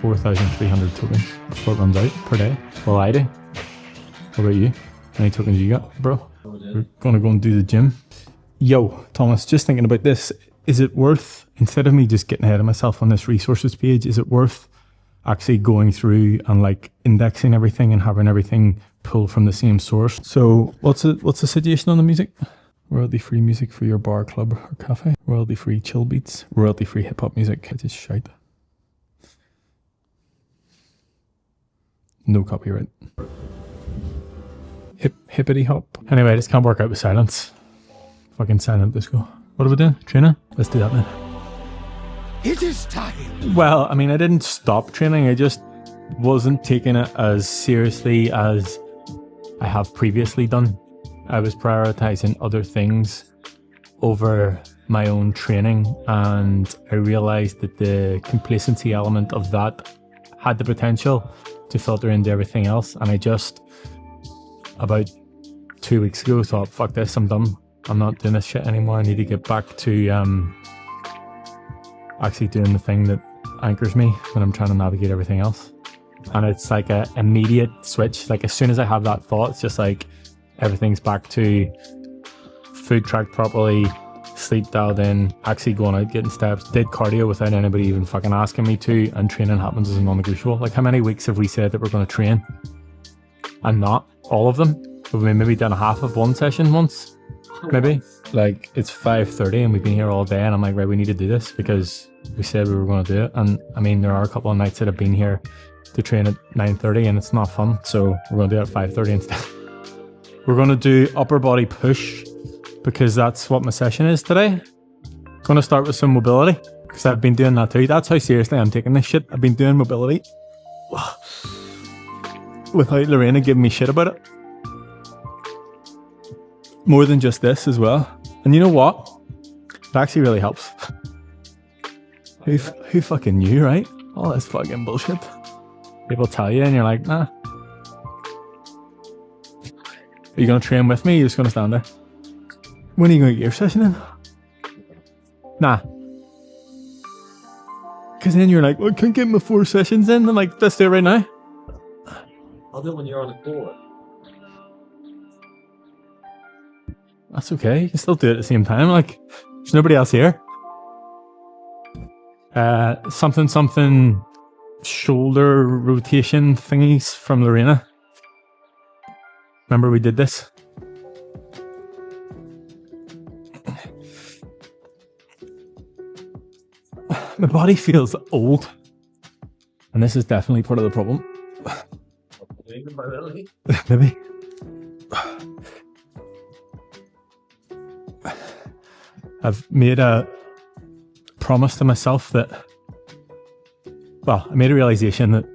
4,300 tokens before it runs out per day. Well, I do. What about you? How many tokens you got, bro? We're gonna go and do the gym. Yo, Thomas, just thinking about this. Is it worth, instead of me just getting ahead of myself on this resources page, is it worth actually going through and like indexing everything and having everything pulled from the same source? So what's the situation on the music? Royalty-free music for your bar, club or cafe. Royalty-free chill beats. Royalty-free hip-hop music. I just shout. No copyright. Hippity hop. Anyway, I just can't work out with silence. Fucking silent disco. What are we doing? Training? Let's do that then. It is time. Well, I mean, I didn't stop training. I just wasn't taking it as seriously as I have previously done. I was prioritizing other things over my own training, and I realized that the complacency element of that had the potential to filter into everything else. And I just, about 2 weeks ago, thought, fuck this, I'm done. I'm not doing this shit anymore. I need to get back to actually doing the thing that anchors me when I'm trying to navigate everything else. And it's like a immediate switch. Like as soon as I have that thought, it's just like everything's back to food tracked properly, sleep dialed in, actually going out, getting steps, did cardio without anybody even fucking asking me to, and training happens as a non-negotiable. Like how many weeks have we said that we're going to train? And not all of them. We've maybe done half of one session once. Maybe. Like it's 5:30 and we've been here all day, and I'm like, right, we need to do this because we said we were going to do it. And I mean, there are a couple of nights that I've been here to train at 9:30 and it's not fun, so we're going to do it at 5:30 instead. We're going to do upper body push because that's what my session is today. Going to start with some mobility because I've been doing that too. That's how seriously I'm taking this shit. I've been doing mobility without Lorena giving me shit about it. More than just this as well. And you know what? It actually really helps. Who fucking knew, right? All this fucking bullshit. People tell you and you're like, nah. Are you going to train with me? You're just going to stand there. When are you going to get your session in? Nah. Because then you're like, well, I can't get my 4 sessions in. I'm like, let's do it right now. I'll do it when you're on the court. That's okay. You can still do it at the same time. Like, there's nobody else here. Something shoulder rotation thingies from Lorena. Remember we did this? My body feels old. And this is definitely part of the problem. Maybe. I've made a promise to myself that, well, I made a realization that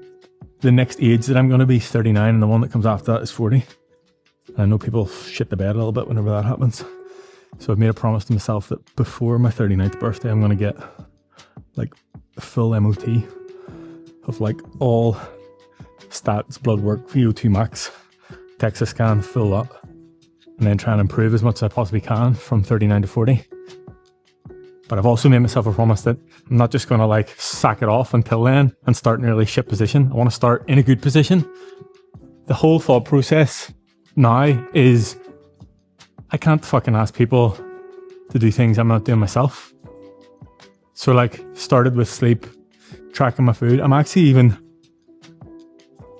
the next age that I'm going to be 39 and the one that comes after that is 40. And I know people shit the bed a little bit whenever that happens. So I've made a promise to myself that before my 39th birthday, I'm going to get like a full MOT of like all stats, blood work, VO2 max, DEXA scan, full up. And then try and improve as much as I possibly can from 39 to 40. But I've also made myself a promise that I'm not just going to like sack it off until then and start in a really shit position. I want to start in a good position. The whole thought process now is I can't fucking ask people to do things I'm not doing myself. So like started with sleep, tracking my food. I'm actually even,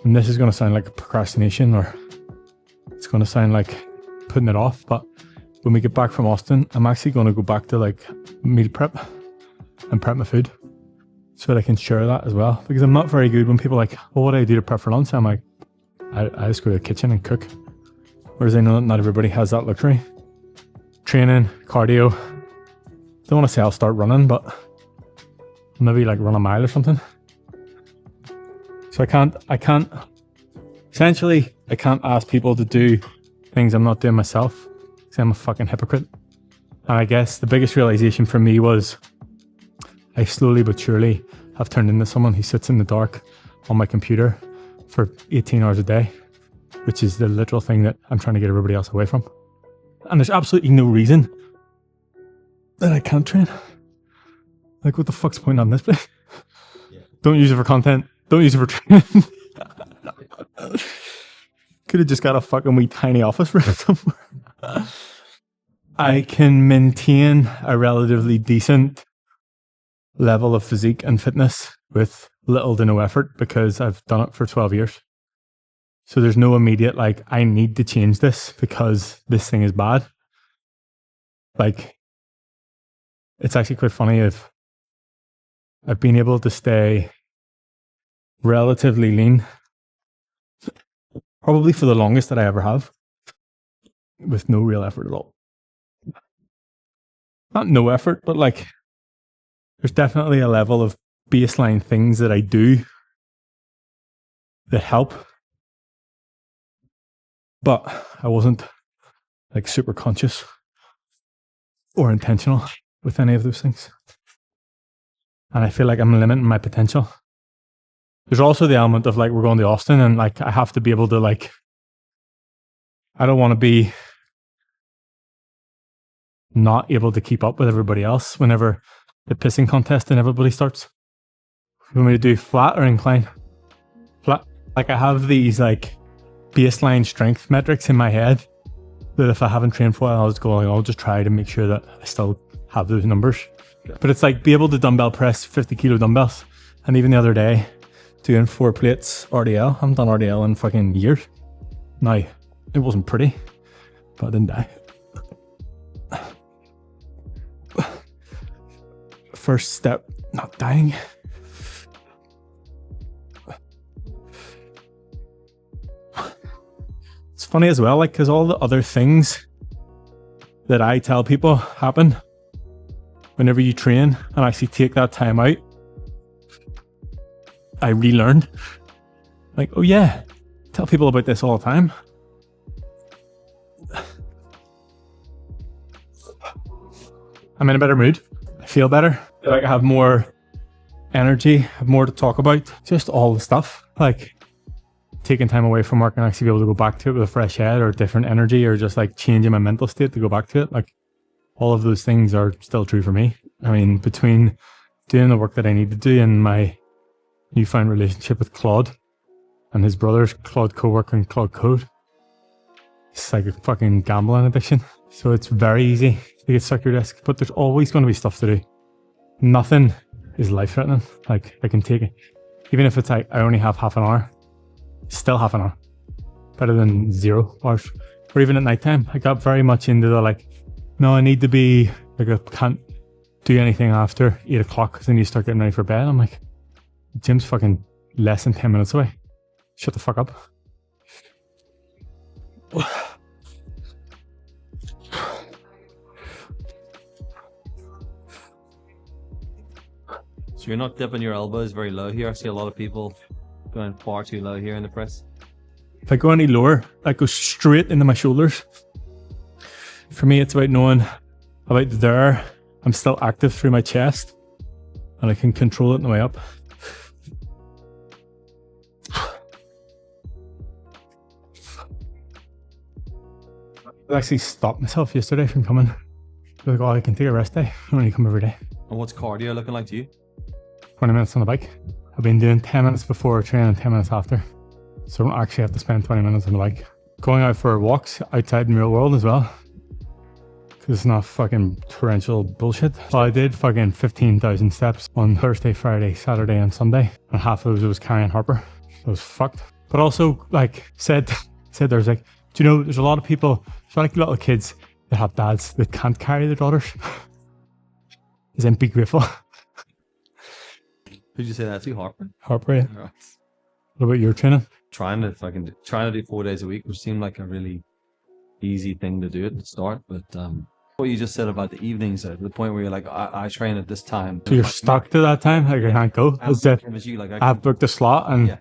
and this is going to sound like a procrastination or it's going to sound like putting it off, but when we get back from Austin, I'm actually going to go back to like meal prep and prep my food so that I can share that as well, because I'm not very good when people are like, well, what do I do to prep for lunch? I'm like, I just go to the kitchen and cook. Whereas I know that not everybody has that luxury. Training, cardio. Don't want to say I'll start running, but maybe like run a mile or something. So I can't ask people to do things I'm not doing myself because I'm a fucking hypocrite. And I guess the biggest realization for me was I slowly but surely have turned into someone who sits in the dark on my computer for 18 hours a day, which is the literal thing that I'm trying to get everybody else away from. And there's absolutely no reason that I can't train. Like, what the fuck's the point on this place? Yeah. Don't use it for content. Don't use it for training. Could have just got a fucking wee tiny office room somewhere. I can maintain a relatively decent level of physique and fitness with little to no effort because I've done it for 12 years. So there's no immediate, like, I need to change this because this thing is bad. Like, it's actually quite funny. I've been able to stay relatively lean, probably for the longest that I ever have, with no real effort at all. Not no effort, but like, there's definitely a level of baseline things that I do that help. But I wasn't like super conscious or intentional with any of those things. And I feel like I'm limiting my potential. There's also the element of like, we're going to Austin and like, I have to be able to like, I don't want to be not able to keep up with everybody else whenever the pissing contest and everybody starts. You want me to do flat or incline? Flat. Like I have these like baseline strength metrics in my head that if I haven't trained for a while, I'll just try to make sure that I still have those numbers. But it's like be able to dumbbell press 50 kilo dumbbells. And even the other day, doing 4 plates RDL. I haven't done RDL in fucking years. Now, it wasn't pretty, but I didn't die. First step, not dying. It's funny as well, like, because all the other things that I tell people happen whenever you train and actually take that time out, I relearned. Like, oh yeah, tell people about this all the time. I'm in a better mood. I feel better. Like I have more energy, have more to talk about. Just all the stuff. Like taking time away from work and actually be able to go back to it with a fresh head or different energy or just like changing my mental state to go back to it. Like all of those things are still true for me. I mean, between doing the work that I need to do and my newfound relationship with Claude and his brothers, Claude Code and Claude Code, it's like a fucking gambling addiction. So it's very easy to get stuck at your desk, but there's always going to be stuff to do. Nothing is life-threatening. Like I can take it, even if it's like I only have half an hour, still half an hour, better than 0 hours. Or even at nighttime, I got very much into the like, no, I need to be like I can't do anything after 8 o'clock because then you start getting ready for bed. I'm like, gym's fucking less than 10 minutes away. Shut the fuck up. So you're not dipping your elbows very low here. I see a lot of people going far too low here in the press. If I go any lower, I go straight into my shoulders. For me, it's about knowing about there, I'm still active through my chest and I can control it on the way up. I actually stopped myself yesterday from coming. Like, oh, I can take a rest day. I only come every day. And what's cardio looking like to you? 20 minutes on the bike. I've been doing 10 minutes before training and 10 minutes after. So I don't actually have to spend 20 minutes on the bike. Going out for walks outside in the real world as well. Because it's not fucking torrential bullshit. So I did fucking 15,000 steps on Thursday, Friday, Saturday and Sunday. And half of those was carrying Harper. So I was fucked. But also like said there's like, do you know, there's a lot of people, there's like little kids that have dads that can't carry their daughters. Is then be grateful. Who'd you say that to? Harper? Harper, yeah. Right. What about your training? Trying to do 4 days a week, which seemed like a really easy thing to do at the start. But what you just said about the evenings, to the point where you're like, I train at this time. So you're stuck to that time? Like I can't go? I've booked a slot and yeah.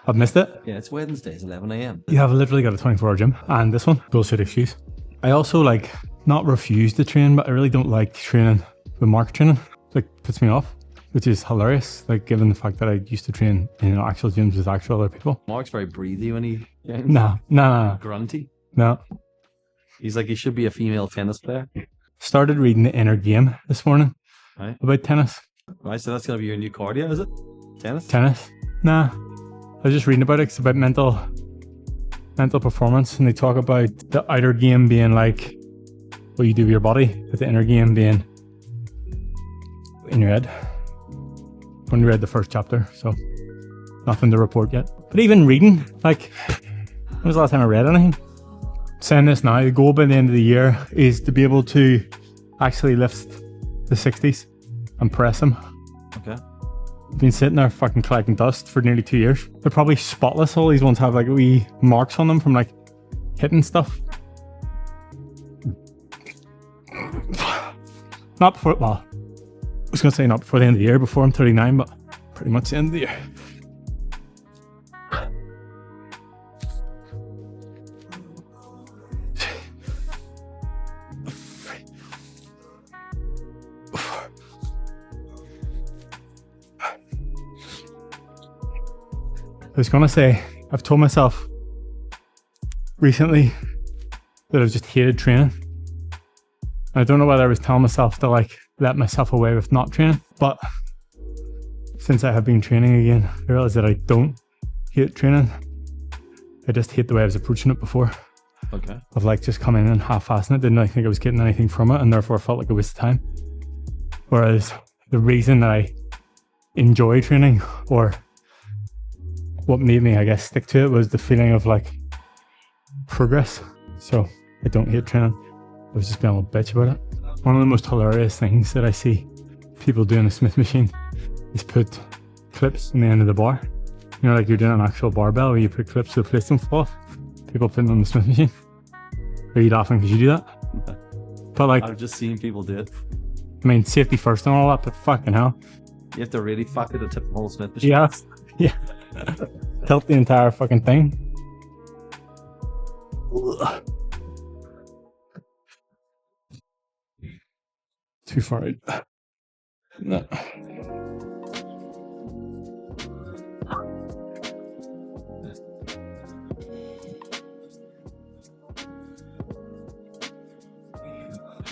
I've missed it? Yeah, it's Wednesdays, 11 a.m. You have literally got a 24-hour gym. And this one, bullshit excuse. I also like, not refuse to train, but I really don't like training with Mark training. Like, puts me off, which is hilarious. Like, given the fact that I used to train in actual gyms with actual other people. Mark's very breathy when he trains. No. Grunty. No. He's like, he should be a female tennis player. Started reading The Inner Game this morning. Right. About tennis. Right, so that's going to be your new cardio, is it? Tennis? Tennis. Nah. I was just reading about it. It's about mental performance, and they talk about the outer game being like what you do with your body, but the inner game being in your head. Only read the first chapter, so nothing to report yet. But even reading, like, when was the last time I read anything? Saying this now, the goal by the end of the year is to be able to actually lift the 60s and press them. Okay. I've been sitting there fucking collecting dust for nearly 2 years. They're probably spotless. All these ones have like wee marks on them from like hitting stuff. Not before, well, I was going to say not before the end of the year, before I'm 39, but pretty much the end of the year. I was going to say, I've told myself recently that I've just hated training. I don't know whether I was telling myself to like let myself away with not training, but since I have been training again, I realized that I don't hate training. I just hate the way I was approaching it before. Okay. Of like just coming in and half-assing it, didn't really think I was getting anything from it, and therefore I felt like a waste of time. Whereas the reason that I enjoy training, or what made me, I guess, stick to it, was the feeling of like progress. So I don't hate training. I was just being a little bitch about it. One of the most hilarious things that I see people do in a Smith machine is put clips on the end of the bar. You know, like you're doing an actual barbell where you put clips to the plates don't fall off. People put them on the Smith machine. Are you laughing because you do that? But like, I've just seen people do it. I mean, safety first and all that, but fucking hell. You have to really fuck it to tip the whole Smith machine. Yeah. Yeah. Tilt the entire fucking thing. Ugh. Too far out. No.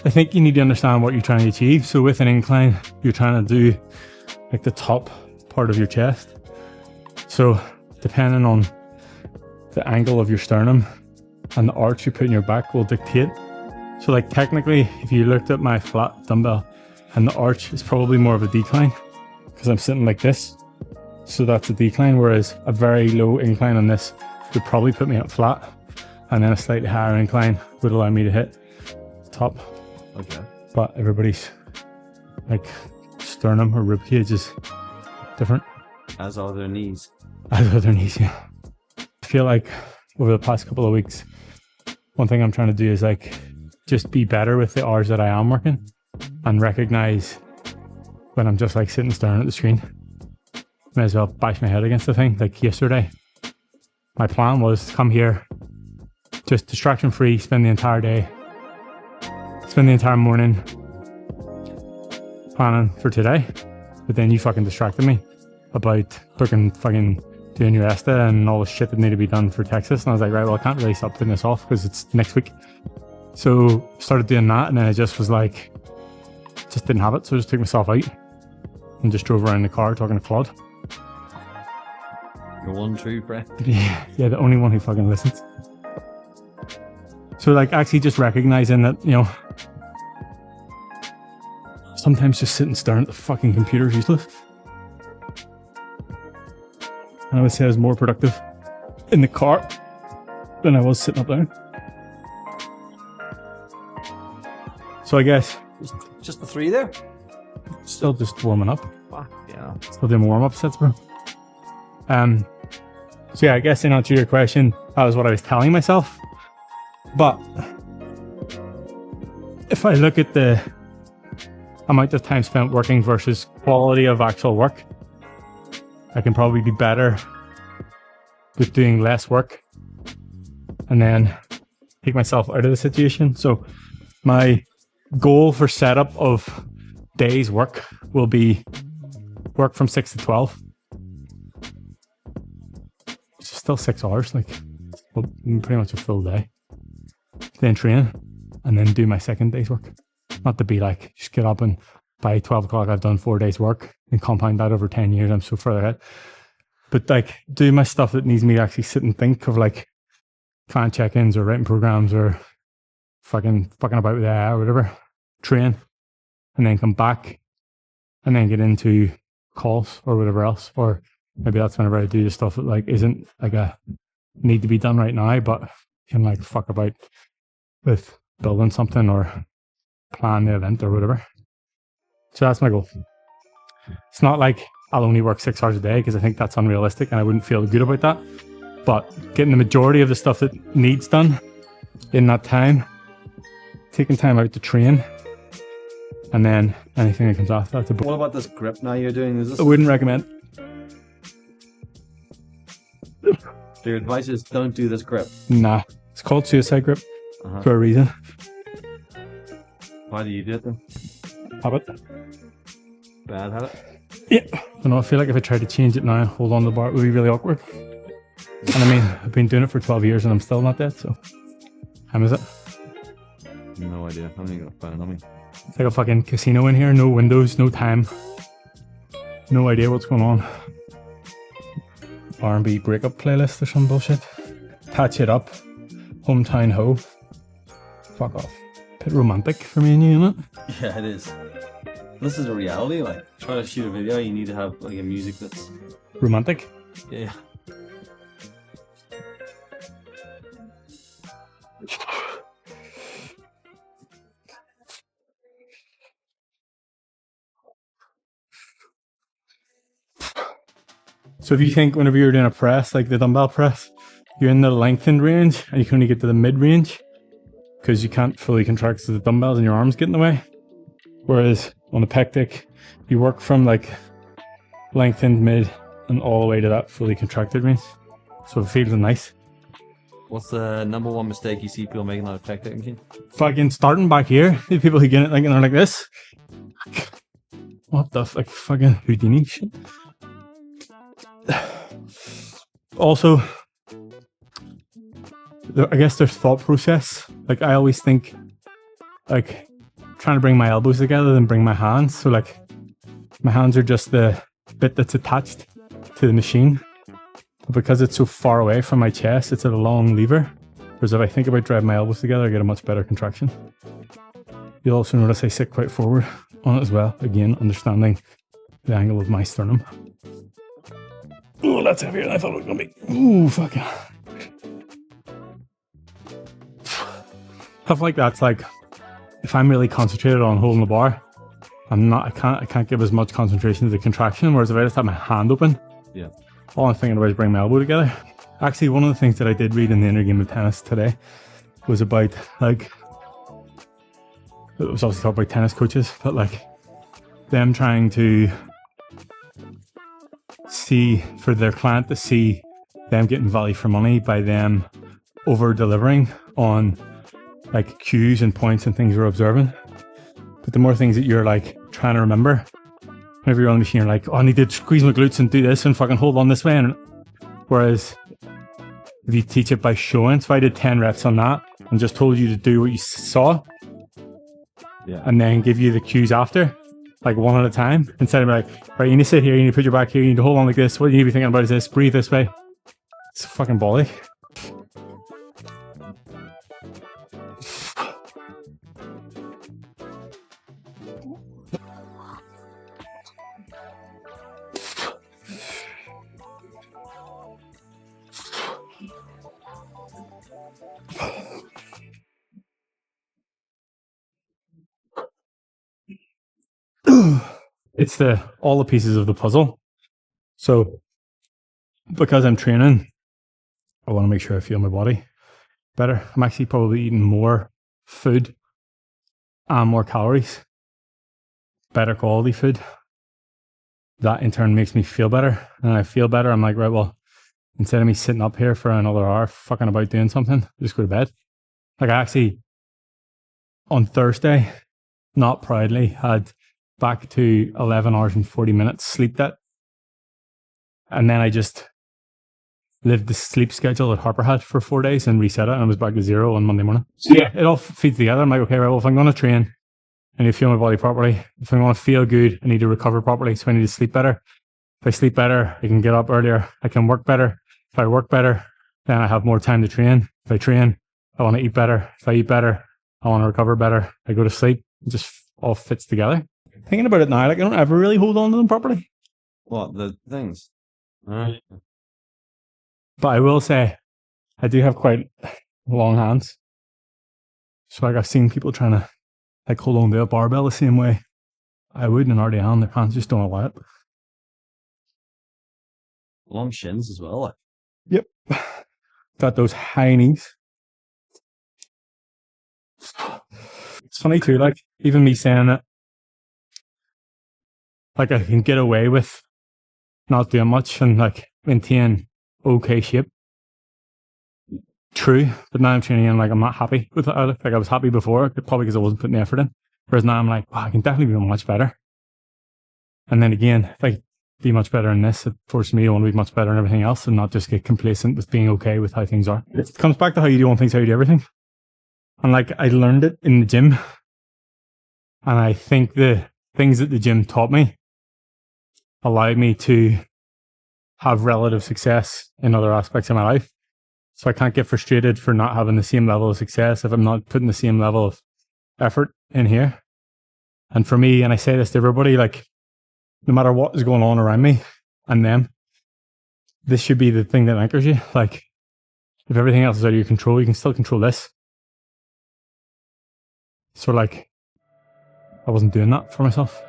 I think you need to understand what you're trying to achieve. So with an incline, you're trying to do like the top part of your chest. So depending on the angle of your sternum and the arch you put in your back will dictate. So like technically, if you looked at my flat dumbbell and the arch is probably more of a decline because I'm sitting like this. So that's a decline, whereas a very low incline on this would probably put me up flat, and then a slightly higher incline would allow me to hit top. Okay. But everybody's like sternum or rib cage is different. As are their knees. As are their knees, yeah. I feel like over the past couple of weeks, one thing I'm trying to do is like just be better with the hours that I am working and recognize when I'm just like sitting staring at the screen. May as well bash my head against the thing. Like yesterday, my plan was to come here, just distraction free, spend the entire day, spend the entire morning planning for today. But then you fucking distracted me about fucking doing your ESTA and all the shit that needed to be done for Texas. And I was like, right, well, I can't really stop putting this off because it's next week. So started doing that, and then I just was like, just didn't have it. So I just took myself out and just drove around in the car talking to Claude. Your one true friend. Yeah, the only one who fucking listens. So like actually just recognizing that, you know, sometimes just sitting staring at the fucking computer is useless. And I would say I was more productive in the car than I was sitting up there. So I guess Just the three there? still just warming up. Fuck, yeah. Still doing warm-up sets, bro. So yeah, I guess in answer to your question, that was what I was telling myself. But if I look at the amount of time spent working versus quality of actual work, I can probably be better with doing less work and then take myself out of the situation. So my goal for setup of days work will be work from 6 to 12. It's still 6 hours, like pretty much a full day. Then train and then do my second day's work. Not to be like, just get up and by 12 o'clock I've done 4 days work and compound that over 10 years. I'm so further ahead. But like do my stuff that needs me to actually sit and think of like client check-ins or writing programs or fucking about with AI or whatever, train, and then come back and then get into calls or whatever else. Or maybe that's whenever I do the stuff that like isn't like a need to be done right now, but can like fuck about with building something or plan the event or whatever. So that's my goal. It's not like I'll only work 6 hours a day because I think that's unrealistic and I wouldn't feel good about that. But getting the majority of the stuff that needs done in that time, taking time out to train, and then anything that comes after that. What about this grip now you're doing? Is this I wouldn't recommend. your advice is don't do this grip? Nah, it's called suicide grip for a reason. Why do you do it then? Habit. Bad habit? Yeah. I feel like if I tried to change it now and hold on to the bar, it would be really awkward. And I mean, I've been doing it for 12 years and I'm still not dead, so. How is it? No idea. I'm not even gonna find it on me. It's like a fucking casino in here, no windows, no time. No idea what's going on. R&B breakup playlist or some bullshit. Patch it up. Hometown ho. Fuck off. Bit romantic for me and you, isn't it? Yeah, it is. This is a reality. Like, try to shoot a video, you need to have like a music that's Romantic? yeah. So if you think whenever you're doing a press, like the dumbbell press, you're in the lengthened range and you can only get to the mid range because you can't fully contract so the dumbbells and your arms get in the way. Whereas on the pectic, you work from like lengthened mid and all the way to that fully contracted range. So it feels nice. What's the number one mistake you see people making out of pec technique? Fucking starting back here, the people who get it like and they're like this. What the like fucking Houdini shit. Also, I guess there's thought process. Like I always think, like trying to bring my elbows together than bring my hands. So like my hands are just the bit that's attached to the machine. But because it's so far away from my chest, it's at a long lever. Whereas if I think about driving my elbows together, I get a much better contraction. You'll also notice I sit quite forward on it as well. Again, understanding the angle of my sternum. Oh, that's heavier than I thought it was going to be. Ooh, fuck yeah. Stuff like that's like, if I'm really concentrated on holding the bar, I can't give as much concentration to the contraction. Whereas if I just have my hand open, Yeah. all I'm thinking about is bringing my elbow together. Actually, one of the things that I did read in the inner game of tennis today was about like, it was obviously talked about tennis coaches, but like them trying to see for their client to see them getting value for money by them over delivering on like cues and points and things you're observing. But the more things that you're like trying to remember, whenever you're on the machine, you're like, oh, I need to squeeze my glutes and do this and fucking hold on this way. And whereas if you teach it by showing, so I did 10 reps on that and just told you to do what you saw, Yeah. and then give you the cues after, like one at a time, instead of like, right, you need to sit here, you need to put your back here, you need to hold on like this, what you need to be thinking about is this, breathe this way. It's fucking bolly. It's all the pieces of the puzzle. So because I'm training, I want to make sure I feel my body better. I'm actually probably eating more food and more calories, better quality food. That in turn makes me feel better. And I feel better. I'm like, right, well, instead of me sitting up here for another hour fucking about doing something, just go to bed. Like I actually, on Thursday, not proudly, had back to 11 hours and 40 minutes sleep debt. And then I just lived the sleep schedule that Harper had for 4 days and reset it, and I was back to zero on Monday morning. So yeah, it all feeds together. I'm like, okay, right, well, if I'm going to train, I need to feel my body properly. If I want to feel good, I need to recover properly, so I need to sleep better. If I sleep better, I can get up earlier. I can work better. If I work better, then I have more time to train. If I train, I want to eat better. If I eat better, I want to recover better. I go to sleep. It just all fits together. Thinking about it now, like I don't ever really hold on to them properly. What, the things? Alright. But I will say, I do have quite long hands. So like I've seen people trying to like hold on to a barbell the same way I would in an RDL, their hands just don't allow it. Long shins as well. Like. Yep. Got those high knees. It's funny too, like even me saying it, like I can get away with not doing much and like maintain okay shape. True, but now I'm training and like I'm not happy with it. Like I was happy before, probably because I wasn't putting the effort in. Whereas now I'm like, wow, I can definitely be much better. And then again, if I be much better in this, it forces me to want to be much better in everything else and not just get complacent with being okay with how things are. It comes back to how you do one thing, how you do everything. And like I learned it in the gym. And I think the things that the gym taught me allowed me to have relative success in other aspects of my life. So I can't get frustrated for not having the same level of success if I'm not putting the same level of effort in here. And for me, and I say this to everybody, like no matter what is going on around me and them, this should be the thing that anchors you. Like if everything else is out of your control, you can still control this. So like I wasn't doing that for myself.